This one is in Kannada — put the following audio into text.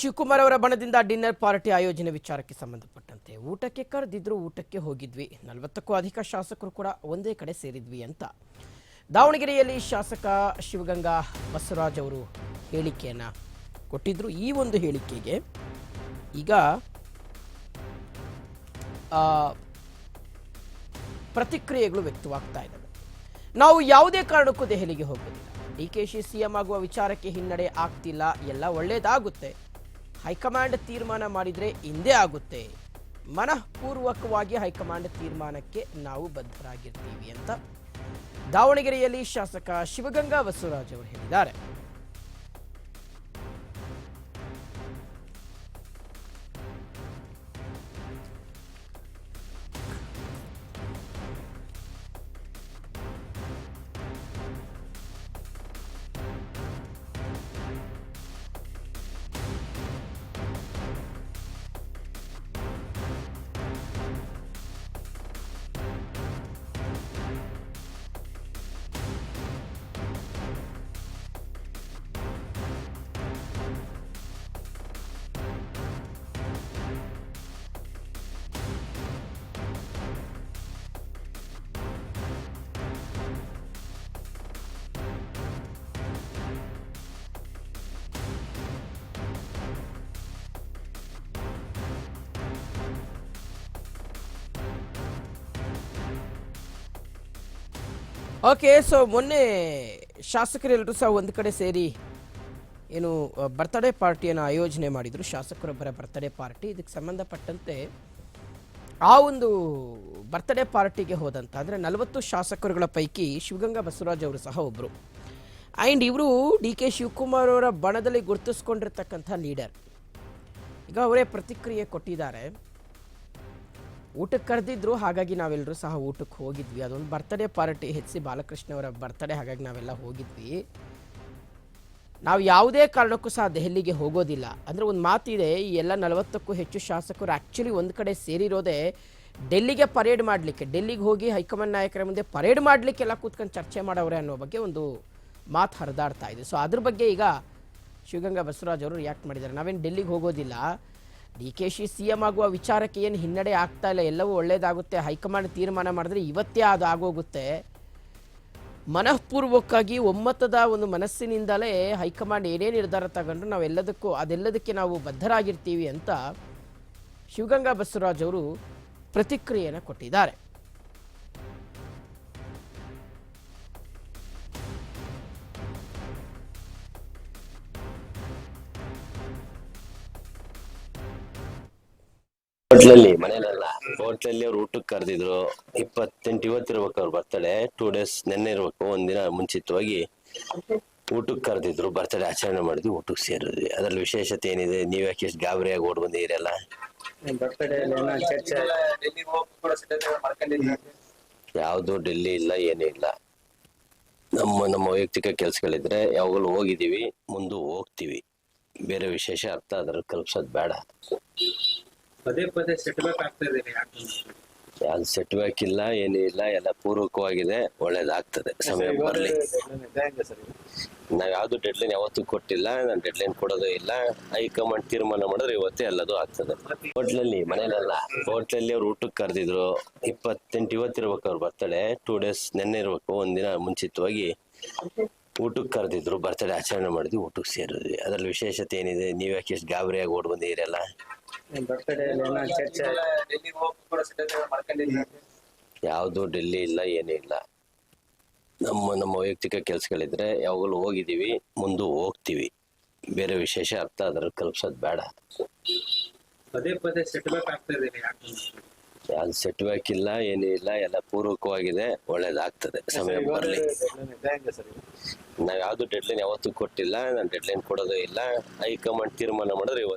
ಶಿವಕುಮಾರ್ ಅವರ ಬಣದಿಂದ ಡಿನ್ನರ್ ಪಾರ್ಟಿ ಆಯೋಜನೆ ವಿಚಾರಕ್ಕೆ ಸಂಬಂಧಪಟ್ಟಂತೆ ಊಟಕ್ಕೆ ಕರೆದಿದ್ರು, ಊಟಕ್ಕೆ ಹೋಗಿದ್ವಿ. 40ಕ್ಕೂ ಅಧಿಕ ಶಾಸಕರು ಕೂಡ ಒಂದೇ ಕಡೆ ಸೇರಿದ್ವಿ ಅಂತ ದಾವಣಗೆರೆಯಲ್ಲಿ ಶಾಸಕ ಶಿವಗಂಗಾ ಬಸವರಾಜ್ ಅವರು ಹೇಳಿಕೆಯನ್ನ ಕೊಟ್ಟಿದ್ರು. ಈ ಒಂದು ಹೇಳಿಕೆಗೆ ಈಗ ಪ್ರತಿಕ್ರಿಯೆಗಳು ವ್ಯಕ್ತವಾಗ್ತಾ ಇದ್ದಾವೆ. ನಾವು ಯಾವುದೇ ಕಾರಣಕ್ಕೂ ದೆಹಲಿಗೆ ಹೋಗೋದಿಲ್ಲ. ಡಿಕೆಶಿ ಸಿಎಂ ಆಗುವ ವಿಚಾರಕ್ಕೆ ಹಿನ್ನಡೆ ಆಗ್ತಿಲ್ಲ. ಎಲ್ಲ ಒಳ್ಳೇದಾಗುತ್ತೆ. ಹೈಕಮಾಂಡ್ ತೀರ್ಮಾನ ಮಾಡಿದ್ರೆ ಹಿಂದೆ ಆಗುತ್ತೆ. ಮನಃಪೂರ್ವಕವಾಗಿ ಹೈಕಮಾಂಡ್ ತೀರ್ಮಾನಕ್ಕೆ ನಾವು ಬದ್ಧರಾಗಿರ್ತೀವಿ ಅಂತ ದಾವಣಗೆರೆಯಲ್ಲಿ ಶಾಸಕ ಶಿವಗಂಗಾ ಬಸವರಾಜ್ ಅವರು ಹೇಳಿದ್ದಾರೆ. ಓಕೆ, ಸೊ ಮೊನ್ನೆ ಶಾಸಕರೆಲ್ಲರೂ ಸಹ ಒಂದು ಕಡೆ ಸೇರಿ ಏನು ಬರ್ತ್ಡೇ ಪಾರ್ಟಿಯನ್ನು ಆಯೋಜನೆ ಮಾಡಿದರು. ಶಾಸಕರೊಬ್ಬರ ಬರ್ತ್ಡೇ ಪಾರ್ಟಿ. ಇದಕ್ಕೆ ಸಂಬಂಧಪಟ್ಟಂತೆ ಆ ಒಂದು ಬರ್ತ್ಡೇ ಪಾರ್ಟಿಗೆ ಹೋದಂಥ ಅಂದರೆ 40 ಶಾಸಕರುಗಳ ಪೈಕಿ ಶಿವಗಂಗಾ ಬಸವರಾಜ್ ಅವರು ಸಹ ಒಬ್ಬರು. ಆ್ಯಂಡ್ ಇವರು ಡಿ ಕೆ ಶಿವಕುಮಾರ್ ಅವರ ಬಣದಲ್ಲಿ ಗುರುತಿಸ್ಕೊಂಡಿರ್ತಕ್ಕಂಥ ಲೀಡರ್. ಈಗ ಅವರೇ ಪ್ರತಿಕ್ರಿಯೆ ಕೊಟ್ಟಿದ್ದಾರೆ. ಊಟಕ್ಕೆ ಕರೆದಿದ್ರು, ಹಾಗಾಗಿ ನಾವೆಲ್ಲರೂ ಸಹ ಊಟಕ್ಕೆ ಹೋಗಿದ್ವಿ. ಅದೊಂದು birthday party, H C Balakrishna ಅವರ ಬರ್ತ್ಡೇ, ಹಾಗಾಗಿ ನಾವೆಲ್ಲ ಹೋಗಿದ್ವಿ. ನಾವು ಯಾವುದೇ ಕಾರಣಕ್ಕೂ ಸಹ ದೆಹಲಿಗೆ ಹೋಗೋದಿಲ್ಲ. ಅಂದರೆ ಒಂದು ಮಾತಿದೆ, ಈ ಎಲ್ಲ 40ಕ್ಕೂ ಹೆಚ್ಚು ಶಾಸಕರು ಆ್ಯಕ್ಚುಲಿ ಒಂದು ಕಡೆ ಸೇರಿರೋದೇ ಡೆಲ್ಲಿಗೆ ಪರೇಡ್ ಮಾಡಲಿಕ್ಕೆ, ಡೆಲ್ಲಿಗೆ ಹೋಗಿ ಹೈಕಮಾಂಡ್ ನಾಯಕರ ಮುಂದೆ ಪರೇಡ್ ಮಾಡಲಿಕ್ಕೆಲ್ಲ ಕೂತ್ಕೊಂಡು ಚರ್ಚೆ ಮಾಡೋರೆ ಅನ್ನೋ ಬಗ್ಗೆ ಒಂದು ಮಾತು ಹರಿದಾಡ್ತಾ ಇದೆ. ಸೊ ಅದ್ರ ಬಗ್ಗೆ ಈಗ ಶಿವಗಂಗಾ ಬಸವರಾಜ್ ಅವರು ರಿಯಾಕ್ಟ್ ಮಾಡಿದ್ದಾರೆ. ನಾವೇನು ಡೆಲ್ಲಿಗೆ ಹೋಗೋದಿಲ್ಲ. ಡಿಕೆಶಿ ಸಿಎಂ ಆಗುವ ವಿಚಾರಕ್ಕೆ ಏನು ಹಿನ್ನಡೆ ಆಗ್ತಾ ಇಲ್ಲ. ಎಲ್ಲವೂ ಒಳ್ಳೇದಾಗುತ್ತೆ. ಹೈಕಮಾಂಡ್ ತೀರ್ಮಾನ ಮಾಡಿದ್ರೆ ಇವತ್ತೇ ಅದು ಆಗೋಗುತ್ತೆ. ಮನಃಪೂರ್ವಕವಾಗಿ ಒಮ್ಮತದ ಒಂದು ಮನಸ್ಸಿನಿಂದಲೇ ಹೈಕಮಾಂಡ್ ಏನೇ ನಿರ್ಧಾರ ತಗೊಂಡ್ರು ಅದೆಲ್ಲದಕ್ಕೆ ನಾವು ಬದ್ಧರಾಗಿರ್ತೀವಿ ಅಂತ ಶಿವಗಂಗಾ ಬಸವರಾಜ್ ಅವರು ಪ್ರತಿಕ್ರಿಯೆಯನ್ನು ಕೊಟ್ಟಿದ್ದಾರೆ. ಹೋಟ್ಲಲ್ಲಿ, ಮನೇಲಲ್ಲ, ಹೋಟ್ಲಲ್ಲಿ ಅವ್ರು ಊಟಕ್ಕೆ ಕರೆದಿದ್ರು. 28 ಇವತ್ತಿರ್ಬೇಕು ಅವ್ರ ಬರ್ತಡೇ. 2 ಡೇಸ್ ನೆನ್ನೆ ಇರ್ಬೇಕು. ಒಂದಿನ ಮುಂಚಿತವಾಗಿ ಊಟಕ್ಕೆ ಕರೆದಿದ್ರು. ಬರ್ತಡೇ ಆಚರಣೆ ಮಾಡಿದ್ವಿ, ಊಟಕ್ಕೆ ಸೇರಿದ್ವಿ. ಅದ್ರಲ್ಲಿ ವಿಶೇಷತೆ ಏನಿದೆ? ನೀವ್ ಯಾಕೆ ಎಷ್ಟು ಗಾಬರಿಯಾಗಿ ಓಡ್ ಬಂದಿರಲ್ಲ? ಯಾವ್ದು ಡೆಲ್ಲಿ ಇಲ್ಲ, ಏನೂ ಇಲ್ಲ. ನಮ್ಮ ವೈಯಕ್ತಿಕ ಕೆಲ್ಸಗಳಿದ್ರೆ ಯಾವಾಗಲೂ ಹೋಗಿದೀವಿ, ಮುಂದೆ ಹೋಗ್ತೀವಿ. ಬೇರೆ ವಿಶೇಷ ಅರ್ಥ ಅದ್ರಲ್ಲಿ ಕಲ್ಪಿಸೋದ್ ಬೇಡ. ಪದೇ ಪದೇ ಸೆಟ್ ಬ್ಯಾಕ್ ಆಗ್ತಾ ಇದೆ. ಯಾವ್ದು ಸೆಟ್ ಬ್ಯಾಕ್ ಇಲ್ಲ, ಏನೂ ಇಲ್ಲ. ಎಲ್ಲ ಪೂರ್ವಕವಾಗಿದೆ, ಒಳ್ಳೇದಾಗ್ತದೆ. ಸಮಯ ಬರ್ಲಿ. ನಾವ್ ಯಾವ್ದು ಡೆಡ್ಲೈನ್ ಯಾವತ್ತೂ ಕೊಟ್ಟಿಲ್ಲ. ನಾನು ಡೆಡ್ಲೈನ್ ಕೊಡೋದು ಇಲ್ಲ. ಹೈಕಮಾಂಡ್ ತೀರ್ಮಾನ ಮಾಡಿದ್ರೆ ಇವತ್ತೇ ಎಲ್ಲದೂ ಆಗ್ತದೆ. ಹೋಟ್ಲಲ್ಲಿ, ಮನೇಲಲ್ಲ, ಹೋಟ್ಲಲ್ಲಿ ಅವ್ರು ಊಟಕ್ಕೆ ಕರೆದಿದ್ರು. 28 ಇವತ್ತಿರ್ಬೇಕು ಅವ್ರ ಬರ್ತಡೇ. 2 ಡೇಸ್ ನೆನ್ನೆ ಇರ್ಬೇಕು. ಒಂದಿನ ಮುಂಚಿತವಾಗಿ ಊಟಕ್ಕೆ ಕರೆದಿದ್ರು. ಬರ್ತಡೇ ಆಚರಣೆ ಮಾಡಿದ್ವಿ, ಊಟಕ್ಕೆ ಸೇರಿದ್ವಿ. ಅದ್ರಲ್ಲಿ ವಿಶೇಷತೆ ಏನಿದೆ? ನೀವ್ ಯಾಕೆ ಎಷ್ಟು ಗಾಬರಿಯಾಗಿ ಓಡ್ ಬಂದಿರಲ್ಲ? ಯಾವ್ದು ಡೆಲ್ಲಿ ಇಲ್ಲ, ಏನೂ ಇಲ್ಲ. ನಮ್ಮ ವೈಯಕ್ತಿಕ ಕೆಲ್ಸಗಳಿದ್ರೆ ಯಾವಾಗಲೂ ಹೋಗಿದೀವಿ, ಮುಂದೆ ಹೋಗ್ತೀವಿ. ಬೇರೆ ವಿಶೇಷ ಅರ್ಥ ಅದ್ರಲ್ಲಿ ಕಲ್ಪಿಸೋದ್ ಬೇಡ. ಪದೇ ಪದೇ ಸೆಟ್ ಬ್ಯಾಕ್ ಆಗ್ತಾ ಇದೆ. ಯಾವ್ದು ಸೆಟ್ ಬ್ಯಾಕ್ ಇಲ್ಲ, ಏನೂ ಇಲ್ಲ. ಎಲ್ಲ ಪೂರ್ವಕವಾಗಿದೆ, ಒಳ್ಳೇದಾಗ್ತದೆ. ಸಮಯ ಬರ್ಲಿ. ನಾವ್ ಯಾವ್ದು ಡೆಡ್ಲೈನ್ ಯಾವತ್ತೂ ಕೊಟ್ಟಿಲ್ಲ. ನಾನು ಡೆಡ್ಲೈನ್ ಕೊಡೋದು ಇಲ್ಲ. ಹೈಕಮಾಂಡ್ ತೀರ್ಮಾನ ಮಾಡಿದ್ರೆ ಇವತ್ತು